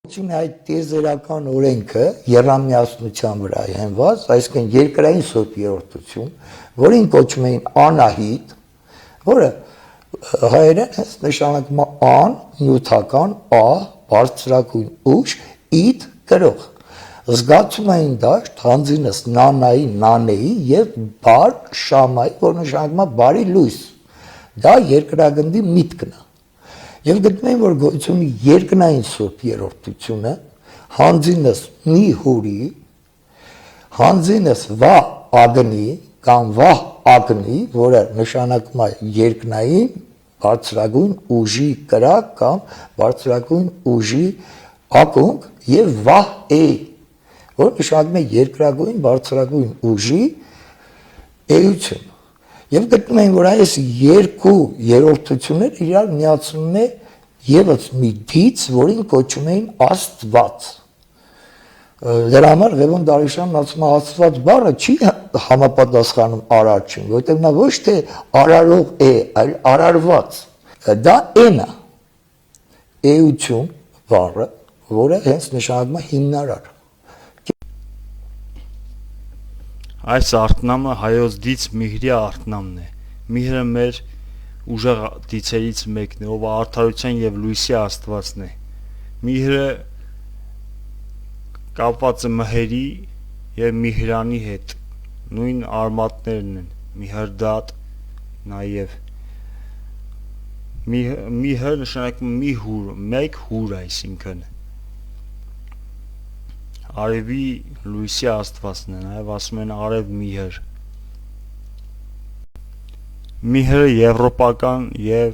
Այդ տիեզերական օրենքը եռամիացնության վրա է հենված, այսինքն երկրային սոթ երրորդություն, որին կոչում էին Անահիտ, որը հայերեն հենց նշանակում է ան, նյութական, ա, բարձրագույն ուժ, իտ, գրող, զգացումային դաշտ, հանձինս նանայի, նանեի և բար, շամայի, որ նշանակում է բարի լույս, դա երկրագնդի միտքն է։ Եվ գտնում են, որ գոյություն ունի երկնային սուրբ երրորդությունը, հանձինս մի հուրի, հանձինս վա ագնի կամ վահ ագնի, որը նշանակում է երկնային բարձրագույն ուժի կրակ կամ բարձրագույն ուժի ակունք և վահ էի, որը նշանակում է երկրագույն բարձրագույն ուժի էություն։ Եվ գտնում են, որ այս երկու երրորդությունները իրար միացնում է ևս մի դից, որին կոչում էին Աստված։ Դրա համար Ղևոն Դարիշյանն ասում է Աստված բառը չի համապատասխանում արարչին, որովհետև նա ոչ թե արարող է, այլ արարված։ Դա էն է, էություն բառը, որը հենց նշանակում է հիմնարար։ Այս արտնամը հայոց դից Միհրի արտնամն է։ Միհրը մեր ուժեղ դիցերից մեկն է, ով արդարության և լույսի Աստվածն է։ Միհրը կապված է մհերի և Միհրանի հետ, նույն արմատներն են, Միհրդատ նաև։ Միհր նշանակում մի հուր, մեկ հուր, այսինքն արևի լույսի Աստվածն է, նաև ասում են արև Միհր։ Միհրը եվրոպական և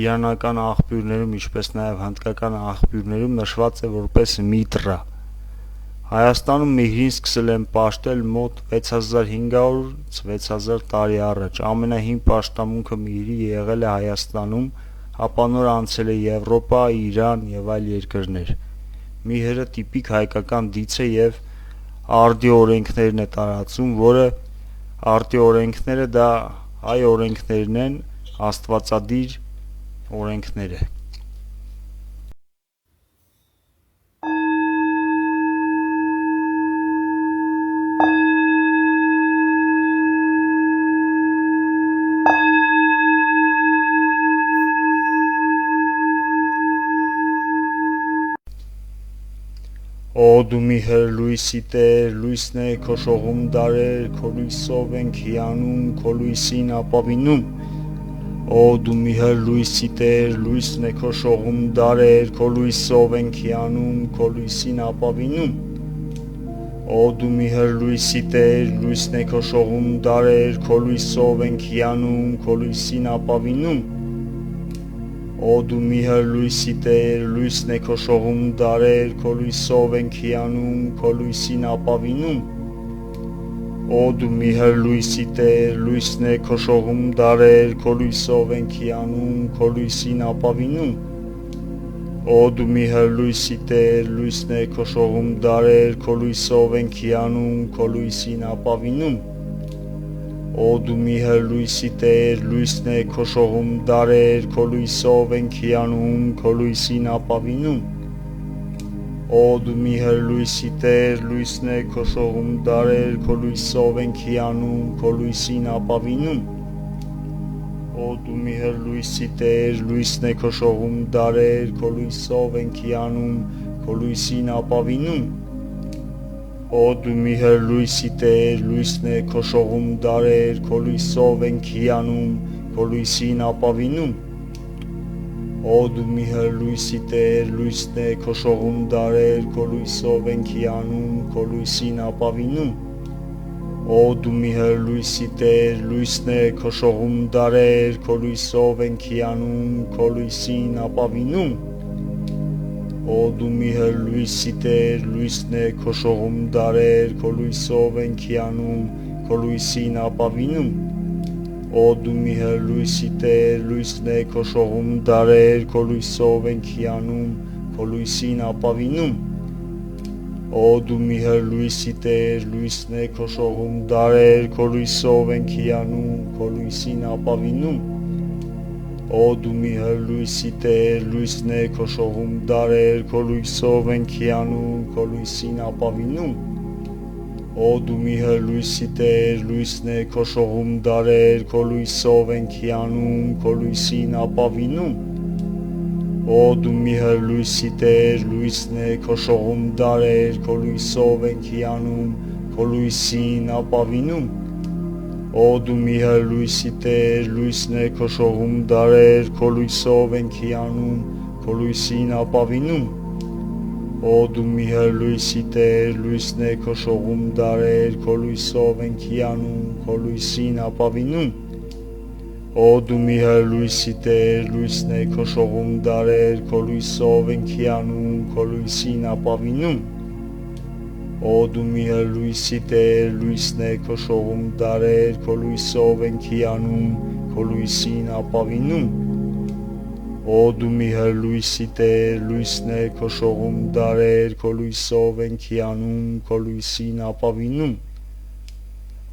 իրանական աղբյուրներում, ինչպես նաև հնդկական աղբյուրներում նշված է որպես Միտրա։ Հայաստանում Միհրին սկսել են պաշտել մոտ 6500-6000 տարի առաջ։ Ամենահին պաշտամունքը Միհրի եղել է Հայաստանում, ապա նոր անցել է Եվրոպա, Իրան և այլ երկրներ։ Միհրը տիպիկ հայկական դից է և արդի օրենքներն է տարածում, որը արդի օրենքները դա հայ օրենքներն են, աստվածադիր օրենքները։ Օ դու Միհր լույսի Տեր, լույսն է քո շողում դարեր, քո լույսով ենք հիանում, քո լույսին ապավինում։ Օ դու Միհր լույսի Տեր, լույսն է քո շողում դարեր, քո լույսով ենք հիանում, քո լույսին ապավինում։ Օ դու Միհր լույսի Տեր, լույսն է քո շողում դարեր, քո լույսով ենք հիանում, քո լույսին ապավինում։ Օ դու Միհր լույսի Տեր, լույսն է քո շողում դարեր, քո լույսով ենք հիանում, քո լույսին ապավինում։ Օ դու Միհր լույսի Տեր, լույսն է քո շողում դարեր, քո լույսով ենք հիանում, քո լույսին ապավինում։ Օ դու Միհր լույսի Տեր, լույսն է քո շողում դարեր, քո լույսով ենք հիանում, քո լույսին ապավինում։ Օ դու Միհր լույսի Տեր, լույսն է քո շողում դարեր, քո լույսով ենք հիանում, քո լույսին ապավինում։ Օ դու Միհր լույսի Տեր, լույսն է քո շողում դարեր, քո լույսով ենք հիանում, քո լույսին ապավինում։ Օ դու Միհր լույսի Տեր, լույսն է քո շողում դարեր, քո լույսով ենք հիանում, քո լույսին ապավինում։ Օ դու Միհր լույսի Տեր, լույսն է քո շողում դարեր, քո լույսով ենք հիանում, քո լույսին ապավինում։ Օ դու Միհր լույսի Տեր, լույսն է քո շողում դարեր, քո լույսով ենք հիանում, քո լույսին ապավինում։ Օ դու Միհր լույսի Տեր, լույսն է քո շողում դարեր, քո լույսով ենք հիանում, քո լույսին ապավինում։ Օ դու Միհր լույսի Տեր, լույսն է քո շողում դարեր, քո լույսով ենք հիանում, քո լույսին ապավինում։ Օ դու Միհր լույսի Տեր, լույսն է քո շողում դարեր, քո լույսով ենք հիանում, քո լույսին ապավինում։ Օ դու Միհր լույսի Տեր, լույսն է քո շողում դարեր, քո լույսով ենք հիանում, քո լույսին ապավինում։ Օ դու մի լույսի Տեր, լույսն է քո շողում դարեր, քո լույսով ենք հիանում, քո լույսին ապավինում։ Օ դու մի լույսի Տեր, լույսն է քո շողում դարեր, քո լույսով ենք հիանում, քո լույսին ապավինում։ Օ դու մի լույսի Տեր, լույսն է քո շողում դարեր, քո լույսով ենք հիանում, քո լույսին ապավինում։ Օ դու մի լույսի Տեր, լույսն է քո շողում դարեր, քո լույսով ենք հիանում, քո լույսին ապավինում։ Օ դու մի լույսի Տեր, լույսն է քո շողում դարեր, քո լույսով ենք հիանում, քո լույսին ապավինում։ Օ դու մի լույսի Տեր, լույսն է քո շողում դարեր, քո լույսով ենք հիանում, քո լույսին ապավինում։ Օ դու մի լույսի Տեր, լույսն է քո շողում դարեր, քո լույսով ենք հիանում, քո լույսին ապավինում։ Օ դու մի լույսի Տեր, լույսն է քո շողում դարեր, քո լույսով ենք հիանում, քո լույսին ապավինում։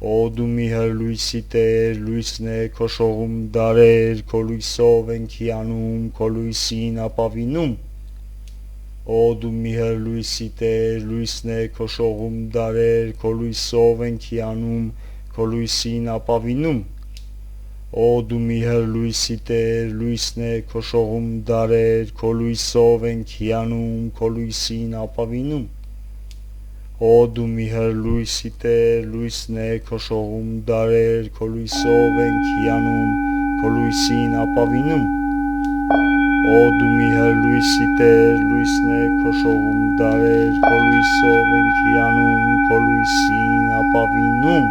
Օ դու մի լույսի Տեր, լույսն է քո շողում դարեր, քո լույսով ենք հիանում, քո լույսին ապավինում։ Օ դու մի լույսի Տեր, լույսն է քո շողում դարեր, քո լույսով ենք հիանում, քո լույսին ապավինում։ Օ դու մի լույսի Տեր, լույսն է քո շողում դարեր, քո լույսով ենք հիանում, քո լույսին ապավինում։ Օ դու մի լույսի Տեր, լույսն է քո շողում դարեր, քո լույսով ենք հիանում, քո լույսին ապավինում։ Օ դու մի լույսի Տեր, լույսն է քո շողում դարեր, քո լույսով ենք հիանում, քո լույսին ապավինում։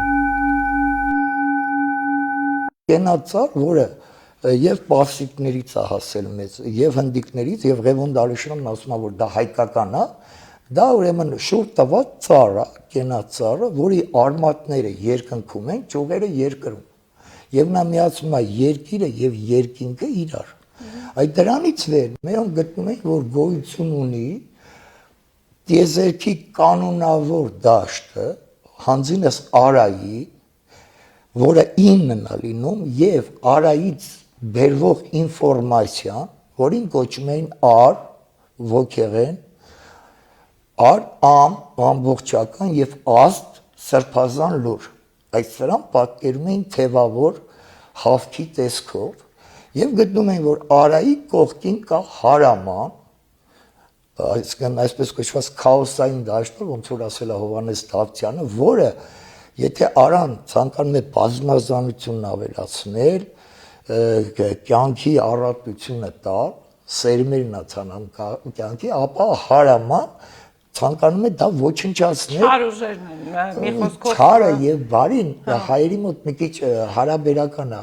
Կենացար, որը եւ պարսիկներից է հասել մեզ, եւ հնդիկներից, եւ Ղևոն Դարուշյանն ասում է, որ դա հայկական է, դա ուրեմն շուռ տված ծառ է, կենացառը, որի արմատները երկնքում են, ճյուղերը երկրում։ Եվ նա միացում է երկիրը եւ երկինքը իրար։ Այդ դրանից վեր մենք գտնում ենք, որ գոյություն ունի տիեզերքի կանոնավոր դաշտը, հանձինս Արայի, որը 9-ն է լինում, եւ Արայից բերվող ինֆորմացիան, որին կոչում էին ար, ոգեղեն, ար, ամբողջական եւ աստ սրբազան լուր։ Այդ սրան պատկերում էին թևավոր հավքի տեսքով եւ գտնում են, որ Արայի կողքին կա հարաման, այսինքն այսպես կոչված քաոսային դաշտը, ոնց որ ասել է Հովհաննես Դավթյանը, որը եթե Արան ցանկանում է բազմազանությունն ավելացնել, կյանքի առատությունը տալ, սերմերն է ցանկանում կյանքի, ապա հարաման ցանկանում է դա ոչնչացնել։ Չարուժերն են, մի խոսքով։ Չարը եւ բարին հայերի մոտ մի քիչ հարաբերական է,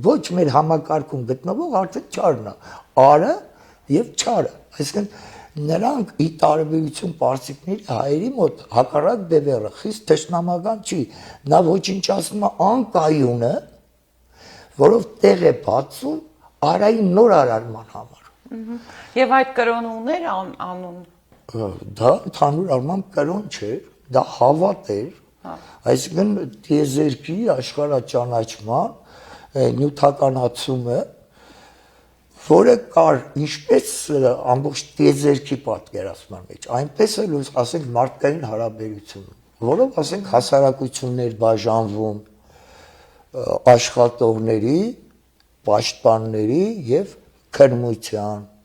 ոչ մեր համակարգում գտնվող արդեն չարն է, արը եւ չարը, այսինքն նրանք ի տարբերություն պարսիկների հայերի մոտ հակառակ բևեռը խիստ թշնամական չի, նա ոչնչացնում է անկայունը, որով տեղ է բացում Արայի նոր արարման համար։ Եվ այդ կրոնը ուներ անուն։ Դա ընդհանուր առմամբ կրոն չէր, դա հավատ էր, այսինքն տիեզերքի աշխարհաճանաչման նյութականացումը, որը կար ինչպես ամբողջ տիեզերքի պատկերացման մեջ, այնպես էլ ասենք մարդկային հարաբերությունում, որով ասենք հասարակություններ բաժանվում աշխատողների, պաշտպանների եւ քրմության